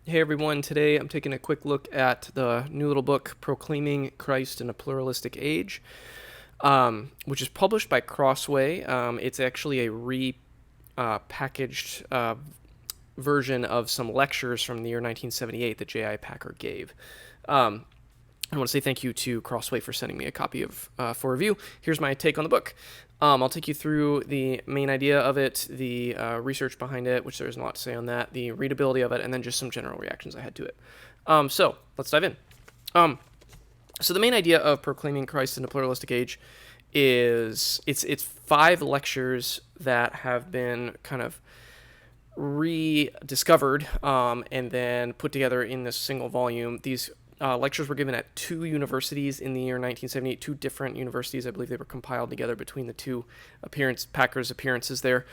Hey everyone, today I'm taking a quick look at the new little book, Proclaiming Christ in a Pluralistic Age, which is published by Crossway. It's actually a repackaged version of some lectures from the year 1978 that J.I. Packer gave. I want to say thank you to Crossway for sending me a copy of for review. Here's my take on the book. I'll take you through the main idea of it, the research behind it, which there's a lot to say on that, the readability of it, and then just some general reactions I had to it. So let's dive in. So the main idea of Proclaiming Christ in a Pluralistic Age is it's 5 lectures that have been kind of rediscovered and then put together in this single volume. These lectures were given at 2 universities in the year 1978, 2 different universities. I believe they were compiled together between the 2 Packer's appearances there.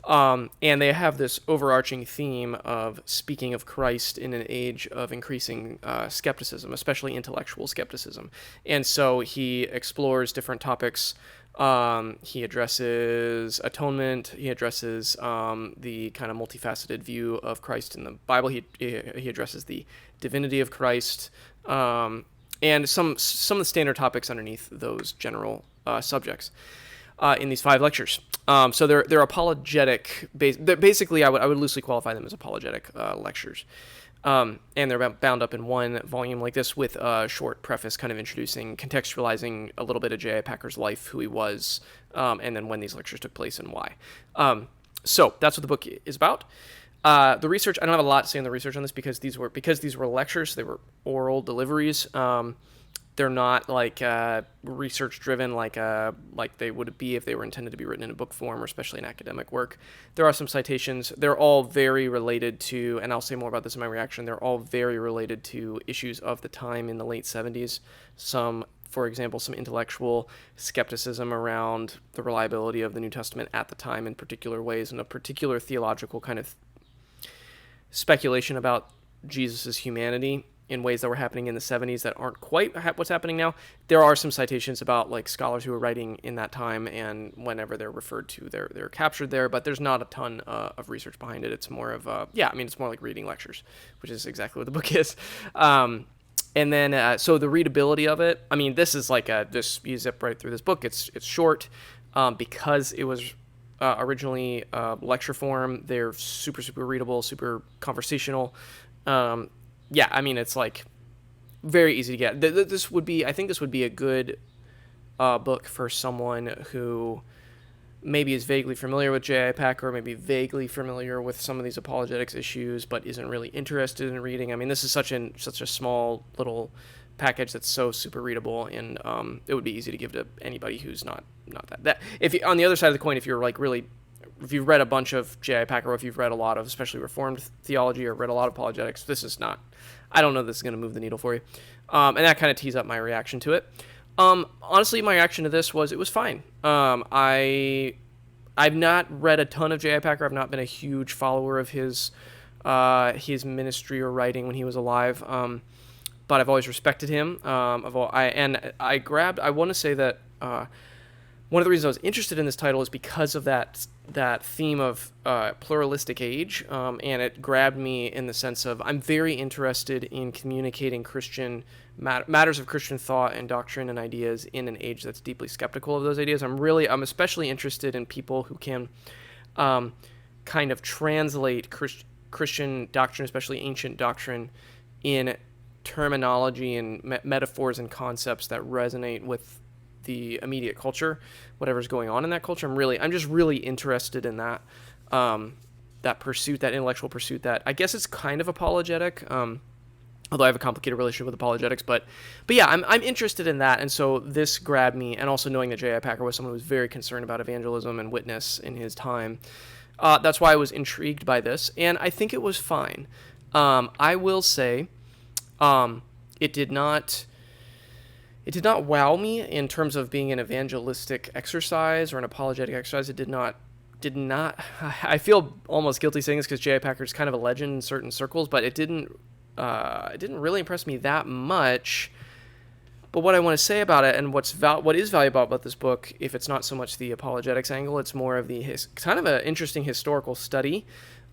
And they have this overarching theme of speaking of Christ in an age of increasing skepticism, especially intellectual skepticism. And so he explores different topics. He addresses atonement. He addresses the kind of multifaceted view of Christ in the Bible. He addresses the divinity of Christ, and some of the standard topics underneath those general subjects in these 5 lectures. So they're apologetic. Basically, I would loosely qualify them as apologetic lectures. And they're bound up in one volume like this with a short preface kind of introducing, contextualizing a little bit of J.I. Packer's life, who he was, and then when these lectures took place and why. So that's what the book is about. The research, I don't have a lot to say on the research on this because these were lectures, they were oral deliveries. They're not like research driven like they would be if they were intended to be written in a book form, or especially in academic work. There are some citations. They're all very related to, and I'll say more about this in my reaction, they're all very related to issues of the time in the late 70s. For example, some intellectual skepticism around the reliability of the New Testament at the time in particular ways, and a particular theological kind of speculation about Jesus' humanity in ways that were happening in the 70s that aren't quite what's happening now. There are some citations about like scholars who were writing in that time, and whenever they're referred to, they're captured there, but there's not a ton of research behind it. It's more of it's more like reading lectures, which is exactly what the book is. And then so the readability of it, I mean, this is like you zip right through this book. It's short because it was originally lecture form. They're super readable, super conversational. I mean, it's like very easy to get. I think this would be a good book for someone who maybe is vaguely familiar with J.I. Packer, or maybe vaguely familiar with some of these apologetics issues, but isn't really interested in reading. I mean, this is such a small little package that's so super readable, and it would be easy to give to anybody who's not that. If you, on the other side of the coin, if you've read a bunch of J.I. Packer, or if you've read a lot of especially Reformed theology, or read a lot of apologetics, this is not, I don't know if this is going to move the needle for you. And that kind of tees up my reaction to it. Honestly, my reaction to this was it was fine. I've not read a ton of J.I. Packer. I've not been a huge follower of his ministry or writing when he was alive. But I've always respected him. I want to say that one of the reasons I was interested in this title is because of that theme of pluralistic age, and it grabbed me in the sense of I'm very interested in communicating Christian matters of Christian thought and doctrine and ideas in an age that's deeply skeptical of those ideas. I'm especially interested in people who can kind of translate Christian doctrine, especially ancient doctrine, in terminology and metaphors and concepts that resonate with the immediate culture, whatever's going on in that culture. I'm just really interested in that pursuit, that intellectual pursuit, that I guess it's kind of apologetic, although I have a complicated relationship with apologetics, but yeah, I'm interested in that. And so this grabbed me, and also knowing that J.I. Packer was someone who was very concerned about evangelism and witness in his time, that's why I was intrigued by this, and I think it was fine. I will say it did not wow me in terms of being an evangelistic exercise or an apologetic exercise. It did not. I feel almost guilty saying this because J.I. Packer is kind of a legend in certain circles, but it didn't really impress me that much. But what I want to say about it, and what is valuable about this book, if it's not so much the apologetics angle, it's more of the kind of an interesting historical study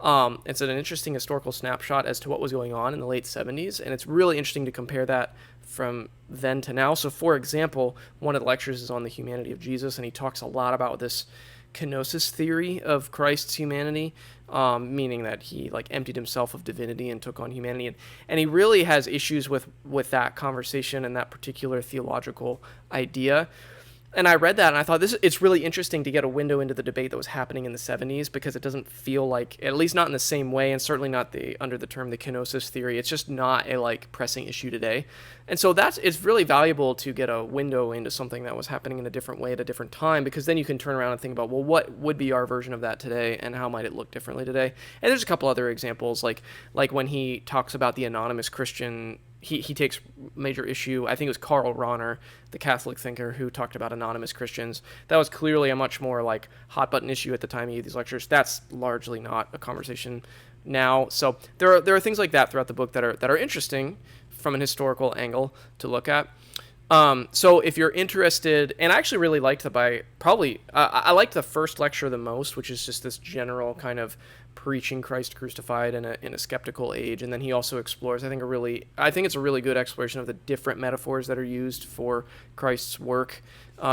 It's an interesting historical snapshot as to what was going on in the late 70s, and it's really interesting to compare that from then to now. So, for example, one of the lectures is on the humanity of Jesus, and he talks a lot about this kenosis theory of Christ's humanity, meaning that he like emptied himself of divinity and took on humanity, and he really has issues with that conversation and that particular theological idea. And I read that and I thought it's really interesting to get a window into the debate that was happening in the 70s, because it doesn't feel like, at least not in the same way, and certainly not under the term the kenosis theory, it's just not a like pressing issue today. And so it's really valuable to get a window into something that was happening in a different way at a different time, because then you can turn around and think about, well, what would be our version of that today and how might it look differently today? And there's a couple other examples, like when he talks about the anonymous Christian. He takes major issue. I think it was Karl Rahner, the Catholic thinker, who talked about anonymous Christians. That was clearly a much more like hot button issue at the time he gave these lectures. That's largely not a conversation now. So there are things like that throughout the book that are interesting from an historical angle to look at. So if you're interested, and I actually really liked I liked the first lecture the most, which is just this general kind of preaching Christ crucified in a skeptical age, and then he also explores, I think it's a really good exploration of the different metaphors that are used for Christ's work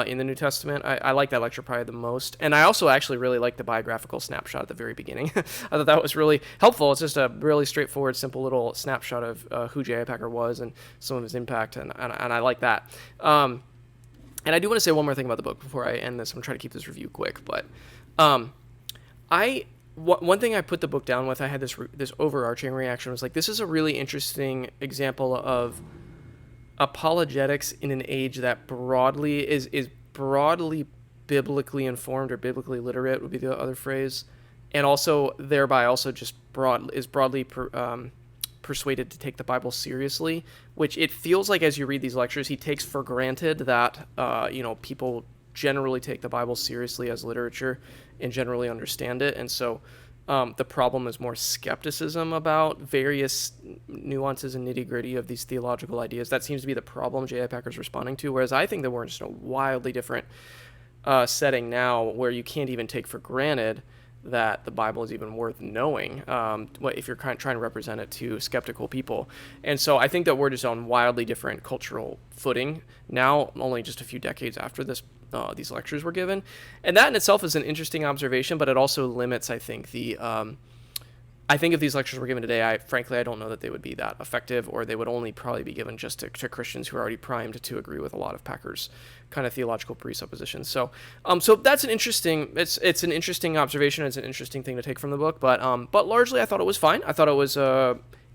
in the New Testament. I like that lecture probably the most, and I also actually really like the biographical snapshot at the very beginning. I thought that was really helpful. It's just a really straightforward, simple little snapshot of who J.I. Packer was and some of his impact, and I like that. And I do want to say one more thing about the book before I end this. I'm going to try to keep this review quick, but one thing I put the book down with, I had this overarching reaction, was like, this is a really interesting example of apologetics in an age that broadly is broadly biblically informed, or biblically literate would be the other phrase, and also thereby also just broadly persuaded to take the Bible seriously, which it feels like as you read these lectures, he takes for granted that people generally take the Bible seriously as literature and generally understand it. And so the problem is more skepticism about various nuances and nitty-gritty of these theological ideas. That seems to be the problem J.I. Packer's responding to, whereas I think that we're in just a wildly different setting now, where you can't even take for granted that the Bible is even worth knowing if you're trying to represent it to skeptical people. And so I think that we're just on wildly different cultural footing now, only just a few decades after these lectures were given. And that in itself is an interesting observation, but it also limits, I think, I think if these lectures were given today, I don't know that they would be that effective, or they would only probably be given just to Christians who are already primed to agree with a lot of Packer's kind of theological presuppositions. So that's an interesting, it's an interesting observation. It's an interesting thing to take from the book, but largely I thought it was fine. I thought it was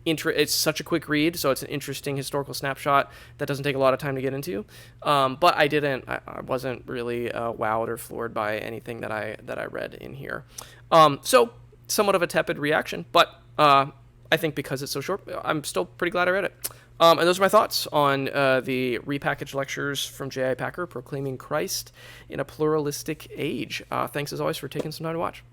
it's such a quick read, so it's an interesting historical snapshot that doesn't take a lot of time to get into. But I wasn't really wowed or floored by anything that I read in here. So somewhat of a tepid reaction, but I think because it's so short, I'm still pretty glad I read it. And those are my thoughts on the repackaged lectures from J.I. Packer, Proclaiming Christ in a Pluralistic Age. Thanks as always for taking some time to watch.